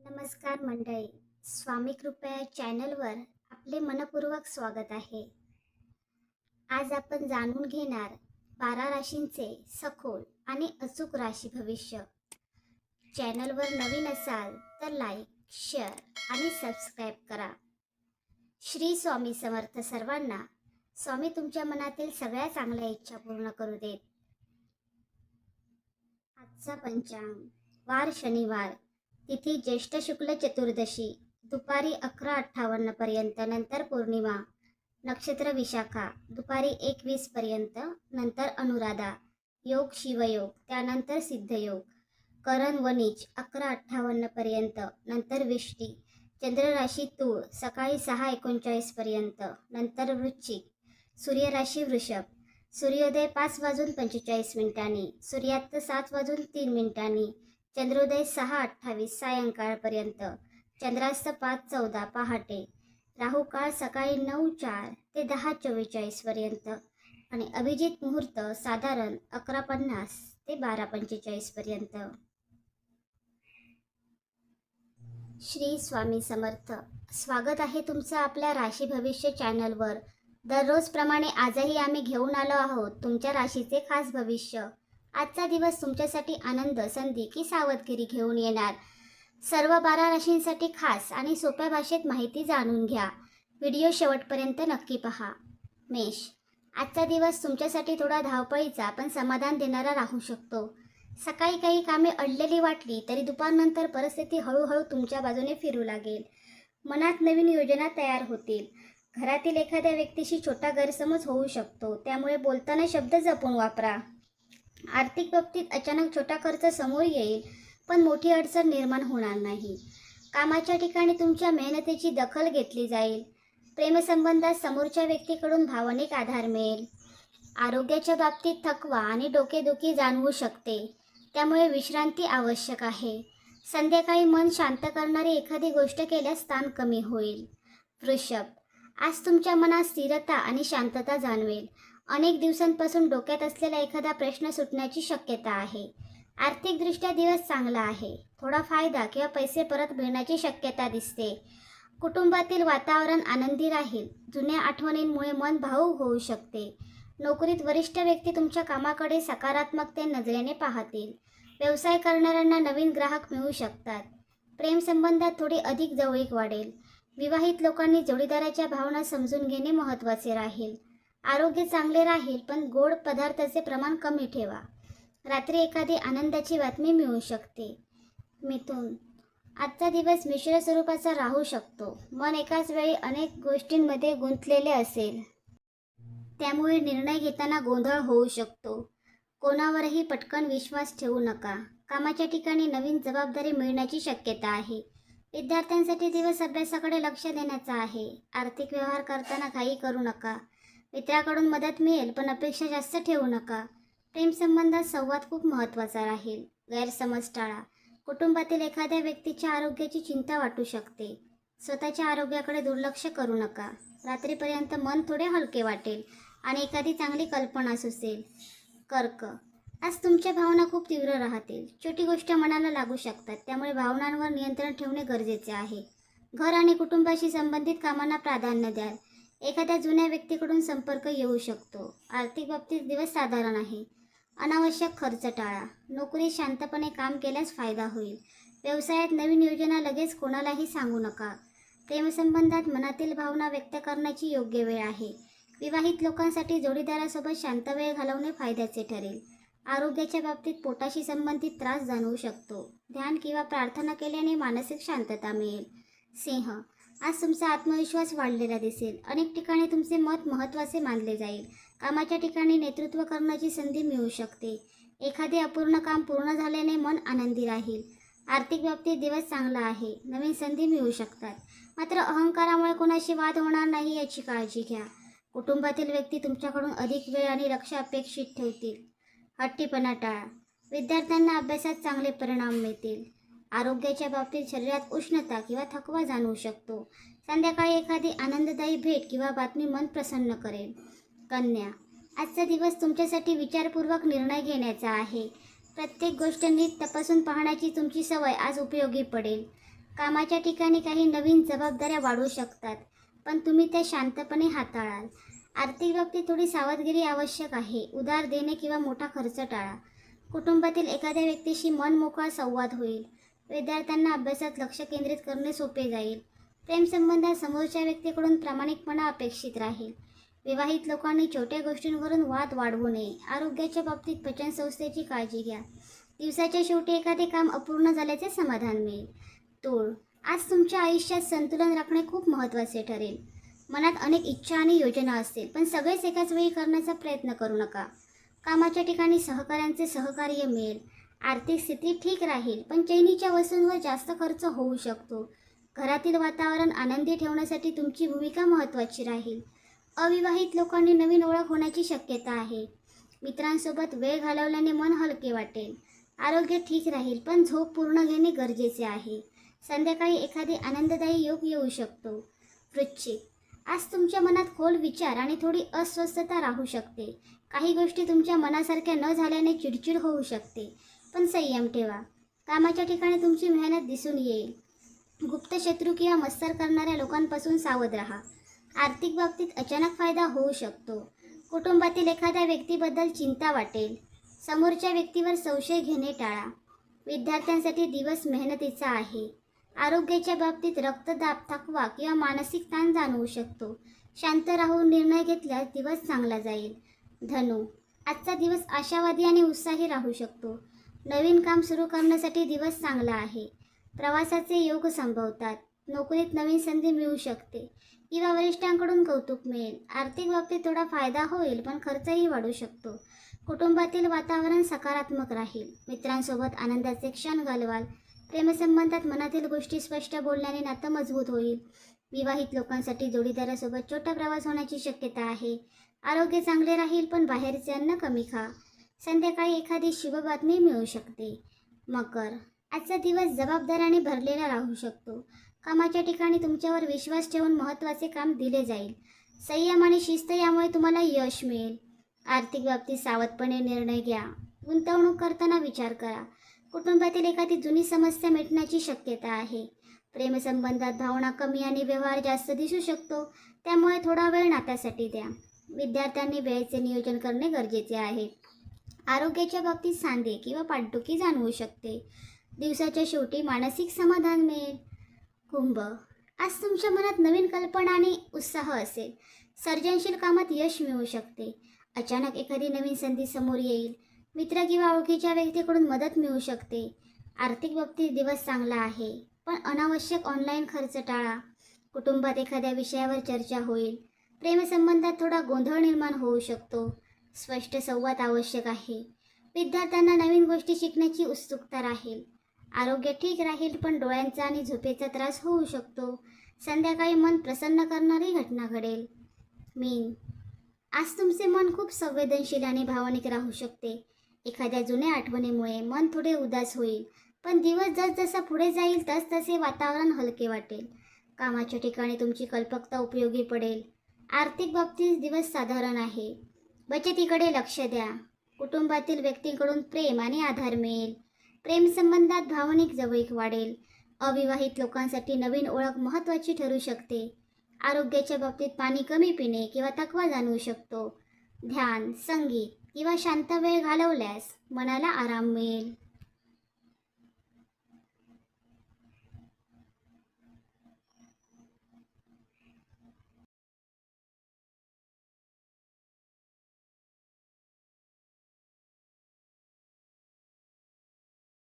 नमस्कार मंडळी, स्वामी कृपया चॅनलवर आपले मनपूर्वक स्वागत आहे. आज आपण जाणून घेणार 12 राशींचे सखोल आणि अचूक राशी भविष्य. चॅनलवर नवीन असाल तर लाईक, शेअर आणि सबस्क्राईब करा. श्री स्वामी समर्थ सर्वांना. स्वामी तुमच्या मनातील सगळ्या चांगल्या इच्छा पूर्ण करू देत. आजचा पंचांग. वार शनिवार, तिथी ज्येष्ठ शुक्ल चतुर्दशी, दुपारी 11:58 पर्यंत, नंतर पौर्णिमा. नक्षत्र विशाखा, दुपारी 1:20 पर्यंत, नंतर अनुराधा. योग शिवयोग, त्यानंतर सिद्धयोग. करण व नीच 11:58 पर्यंत, नंतर विष्टी. चंद्र राशी तूळ, सकाळी 6:39 पर्यंत, नंतर वृश्चिक. सूर्य राशी वृषभ, सूर्योदय 5:45 सूर्यास्त 7:03 चंद्रोदय 6:28 सायंकाळपर्यंत, चंद्रास्त 5:14 पहाटे. राहू काळ सकाळी 9:04 ते 10:44 पर्यंत आणि अभिजित मुहूर्त साधारण 11:50 ते 12:45 पर्यंत. श्री स्वामी समर्थ. स्वागत आहे तुमचं आपल्या राशी भविष्य चॅनलवर. दररोजप्रमाणे आजही आम्ही घेऊन आलो आहोत तुमच्या राशीचे खास भविष्य. आजचा दिवस तुमच्यासाठी आनंद, संधी की सावधगिरी घेऊन येणार. सर्व 12 राशींसाठी खास आणि सोप्या भाषेत माहिती जाणून घ्या. व्हिडिओ शेवटपर्यंत नक्की पहा. मेष. आजचा दिवस तुमच्यासाठी थोडा धावपळीचा पण समाधान देणारा राहू शकतो. सकाळी काही कामे अडलेली वाटली तरी दुपारनंतर परिस्थिती हळूहळू तुमच्या बाजूने फिरू लागेल. मनात नवीन योजना तयार होतील. घरातील एखाद्या व्यक्तीशी छोटा गैरसमज होऊ शकतो, त्यामुळे बोलताना शब्द जपून वापरा. आर्थिक बाबतीत अचानक छोटा खर्च समोर येईल, पण मोठी अडचण निर्माण होणार नाही. कामाच्या ठिकाणी तुमच्या मेहनतीची दखल घेतली जाईल. प्रेमसंबंधात समोरच्या व्यक्तीकडून भावनिक आधार मिळेल. आरोग्याच्या बाबतीत थकवा आणि डोकेदुखी जाणवू शकते, त्यामुळे विश्रांती आवश्यक आहे. संध्याकाळी मन शांत करणारी एखादी गोष्ट केल्यास ताण कमी होईल. वृषभ. आज तुमच्या मनात स्थिरता आणि शांतता जाणवेल. अनेक दिवसांपासून डोक्यात असलेला एखादा प्रश्न सुटण्याची शक्यता आहे. आर्थिकदृष्ट्या दिवस चांगला आहे. थोडा फायदा किंवा पैसे परत मिळण्याची शक्यता दिसते. कुटुंबातील वातावरण आनंदी राहील. जुन्या आठवणींमुळे मन भावुक होऊ शकते. नोकरीत वरिष्ठ व्यक्ती तुमच्या कामाकडे सकारात्मक नजरेने पाहतील. व्यवसाय करणाऱ्यांना नवीन ग्राहक मिळू शकतात. प्रेमसंबंधात थोडी अधिक जवळीक वाढेल. विवाहित लोकांनी जोडीदाराच्या भावना समजून घेणे महत्त्वाचे राहील. आरोग्य चांगले राहील, पण गोड पदार्थाचे प्रमाण कमी ठेवा. रात्री एखादी आनंदाची बातमी मिळू शकते. मिथुन. आजचा दिवस मिश्र स्वरूपाचा राहू शकतो. मन एकाच वेळी अनेक गोष्टींमध्ये गुंतलेले असेल, त्यामुळे निर्णय घेताना गोंधळ होऊ शकतो. कोणावरही पटकन विश्वास ठेवू नका. कामाच्या ठिकाणी नवीन जबाबदारी मिळण्याची शक्यता आहे. विद्यार्थ्यांसाठी दिवस अभ्यासाकडे लक्ष देण्याचा आहे. आर्थिक व्यवहार करताना घाई करू नका. मित्राकडून मदत मिळेल, पण अपेक्षा जास्त ठेवू नका. प्रेमसंबंधात संवाद खूप महत्त्वाचा राहील. गैरसमज टाळा. कुटुंबातील एखाद्या व्यक्तीच्या आरोग्याची चिंता वाटू शकते. स्वतःच्या आरोग्याकडे दुर्लक्ष करू नका. रात्रीपर्यंत मन थोडे हलके वाटेल आणि एखादी चांगली कल्पना सुचेल. कर्क. आज तुमच्या भावना खूप तीव्र राहतील. छोटी गोष्ट मनाला लागू शकतात, त्यामुळे भावनांवर नियंत्रण ठेवणे गरजेचे आहे. घर आणि कुटुंबाशी संबंधित कामांना प्राधान्य द्या. एखाद्या जुन्या व्यक्तीकडून संपर्क येऊ शकतो. आर्थिक बाबतीत दिवस साधारण आहे. अनावश्यक खर्च टाळा. नोकरीत शांतपणे काम केल्यास फायदा होईल. व्यवसायात नवीन योजना लगेच कोणालाही सांगू नका. प्रेमसंबंधात मनातील भावना व्यक्त करण्याची योग्य वेळ आहे. विवाहित लोकांसाठी जोडीदारासोबत शांत वेळ घालवणे फायद्याचे ठरेल. आरोग्याच्या बाबतीत पोटाशी संबंधित त्रास जाणवू शकतो. ध्यान किंवा प्रार्थना केल्याने मानसिक शांतता मिळेल. सिंह. आज तुमचा आत्मविश्वास वाढलेला दिसेल. अनेक ठिकाणी तुमचे मत महत्त्वाचे मानले जाईल. कामाच्या ठिकाणी नेतृत्व करण्याची संधी मिळू शकते. एखादे अपूर्ण काम पूर्ण झाल्याने मन आनंदी राहील. आर्थिक बाबतीत दिवस चांगला आहे. नवीन संधी मिळू शकतात, मात्र अहंकारामुळे कोणाशी वाद होणार नाही याची काळजी घ्या. कुटुंबातील व्यक्ती तुमच्याकडून अधिक वेळ आणि लक्ष अपेक्षित ठेवतील. हट्टीपणा टाळा. विद्यार्थ्यांना अभ्यासात चांगले परिणाम मिळतील. आरोग्याच्या बाबतीत शरीरात उष्णता किंवा थकवा जाणवू शकतो. संध्याकाळी एखादी आनंददायी भेट किंवा बातमी मन प्रसन्न करेल. कन्या. आजचा दिवस तुमच्यासाठी विचारपूर्वक निर्णय घेण्याचा आहे. प्रत्येक गोष्ट नीट तपासून पाहण्याची तुमची सवय आज उपयोगी पडेल. कामाच्या ठिकाणी काही नवीन जबाबदाऱ्या वाढू शकतात, पण तुम्ही त्या शांतपणे हाताळाल. आर्थिक बाबतीत थोडी सावधगिरी आवश्यक आहे. उधार देणे किंवा मोठा खर्च टाळा. कुटुंबातील एखाद्या व्यक्तीशी मनमोकळा संवाद होईल. विद्यार्थ्यांना अभ्यासात लक्ष केंद्रित करणे सोपे जाईल. प्रेमसंबंधात समोरच्या व्यक्तीकडून प्रामाणिकपणा अपेक्षित राहील. विवाहित लोकांनी छोट्या गोष्टींवरून वाद वाढवू नये. आरोग्याच्या बाबतीत पचनसंस्थेची काळजी घ्या. दिवसाच्या शेवटी एखादे काम अपूर्ण झाल्याचे समाधान मिळेल. तूळ, आज तुमच्या आयुष्यात संतुलन राखणे खूप महत्त्वाचे ठरेल. मनात अनेक इच्छा आणि योजना असतील, पण सगळेच एकाच वेळी करण्याचा प्रयत्न करू नका. कामाच्या ठिकाणी सहकाऱ्यांचे सहकार्य मिळेल. आर्थिक स्थिती ठीक राहील, पण चैनीच्या वस्तूंवर जास्त खर्च होऊ शकतो. घरातील वातावरण आनंदी ठेवण्यासाठी तुमची भूमिका महत्त्वाची राहील. अविवाहित लोकांनी नवीन ओळख होण्याची शक्यता आहे. मित्रांसोबत वेळ घालवल्याने मन हलके वाटेल. आरोग्य ठीक राहील, पण झोप पूर्ण घेणे गरजेचे आहे. संध्याकाळी एखादी आनंददायी योग येऊ शकतो. वृश्चिक, आज तुमच्या मनात खोल विचार आणि थोडी अस्वस्थता राहू शकते. काही गोष्टी तुमच्या मनासारख्या न झाल्याने चिडचिड होऊ शकते, पण संयम ठेवा. कामाच्या ठिकाणी तुमची मेहनत दिसून येईल. गुप्त शत्रू किंवा मत्सर करणाऱ्या लोकांपासून सावध राहा. आर्थिक बाबतीत अचानक फायदा होऊ शकतो. कुटुंबातील एखाद्या व्यक्तीबद्दल चिंता वाटेल. समोरच्या व्यक्तीवर संशय घेणे टाळा. विद्यार्थ्यांसाठी दिवस मेहनतीचा आहे. आरोग्याच्या बाबतीत रक्तदाब, थकवा किंवा मानसिक ताण जाणवू शकतो. शांत राहून निर्णय घेतल्यास दिवस चांगला जाईल. धनु, आजचा दिवस आशावादी आणि उत्साही राहू शकतो. नवीन काम सुरू करण्यासाठी दिवस चांगला आहे. प्रवासाचे योग संभवतात. नोकरीत नवीन संधी मिळू शकते किंवा वरिष्ठांकडून कौतुक मिळेल. आर्थिक बाबतीत थोडा फायदा होईल, पण खर्चही वाढू शकतो. कुटुंबातील वातावरण सकारात्मक राहील. मित्रांसोबत आनंदाचे क्षण घालवाल. प्रेमसंबंधात मनातील गोष्टी स्पष्ट बोलण्याने नातं मजबूत होईल. विवाहित लोकांसाठी जोडीदारासोबत छोटा प्रवास होण्याची शक्यता आहे. आरोग्य चांगले राहील, पण बाहेरचे अन्न कमी खा. संध्याकाळी एखादी शुभ बातमी मिळू शकते. मकर, आजचा दिवस जबाबदाऱ्याने भरलेला राहू शकतो. कामाच्या ठिकाणी तुमच्यावर विश्वास ठेवून महत्त्वाचे काम दिले जाईल. संयम आणि शिस्त यामुळे तुम्हाला यश मिळेल. आर्थिक बाबतीत सावधपणे निर्णय घ्या. गुंतवणूक करताना विचार करा. कुटुंबातील एखादी जुनी समस्या मिटण्याची शक्यता आहे. प्रेमसंबंधात भावना कमी आणि व्यवहार जास्त दिसू शकतो, त्यामुळे थोडा वेळ नात्यासाठी द्या. विद्यार्थ्यांनी वेळेचे नियोजन करणे गरजेचे आहे. आरोग्याच्या बाबतीत सांधे किंवा पाठदुखी जाणवू शकते. दिवसाच्या शेवटी मानसिक समाधान मिळेल. कुंभ, आज तुमच्या मनात नवीन कल्पना आणि उत्साह असेल. सर्जनशील कामात यश मिळू शकते. अचानक एखादी नवीन संधी समोर येईल. मित्र किंवा ओळखीच्या व्यक्तीकडून मदत मिळू शकते. आर्थिक बाबतीत दिवस चांगला आहे, पण अनावश्यक ऑनलाईन खर्च टाळा. कुटुंबात एखाद्या विषयावर चर्चा होईल. प्रेमसंबंधात थोडा गोंधळ निर्माण होऊ शकतो. स्पष्ट संवाद आवश्यक आहे. विद्यार्थ्यांना नवीन गोष्टी शिकण्याची उत्सुकता राहील. आरोग्य ठीक राहील, पण डोळ्यांचा आणि झोपेचा त्रास होऊ शकतो. संध्याकाळी मन प्रसन्न करणारी घटना घडेल. मीन, आज तुमचे मन खूप संवेदनशील आणि भावनिक राहू शकते. एखाद्या जुन्या आठवणीमुळे मन थोडे उदास होईल, पण दिवस जसजसा पुढे जाईल तसतसे वातावरण हलके वाटेल. कामाच्या ठिकाणी तुमची कल्पकता उपयोगी पडेल. आर्थिक बाबतीत दिवस साधारण आहे. बचतीकडे लक्ष द्या. कुटुंबातील व्यक्तींकडून प्रेम आणि आधार मिळेल. प्रेमसंबंधात भावनिक जवळीक वाढेल. अविवाहित लोकांसाठी नवीन ओळख महत्त्वाची ठरू शकते. आरोग्याच्या बाबतीत पाणी कमी पिणे किंवा थकवा जाणवू शकतो. ध्यान, संगीत किंवा शांत वेळ घालवल्यास मनाला आराम मिळेल.